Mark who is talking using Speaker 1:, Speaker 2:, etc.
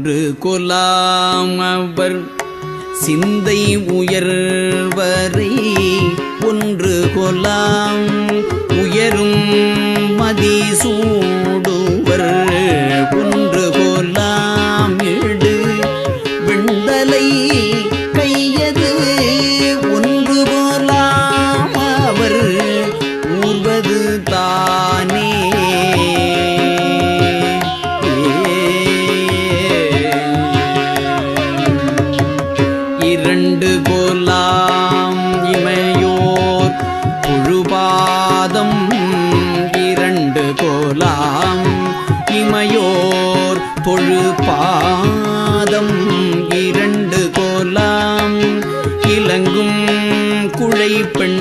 Speaker 1: ஒன்று கொலாம் அவர் சிந்தை உயர்வரை ஒன்று கொலாம் உயரும் மதி சூடுவர் ஒன்று கொலாம் இடு விண்தலை கையது ஒன்று கொலாம் அவர் ஊர்வது தானே இரண்டு கொலாம் இமையோர் புழுபாதம் இரண்டு கொலாம் இமையோர் தொழுபாதம் இரண்டு கொலாம் இலங்கும் குழை பெண்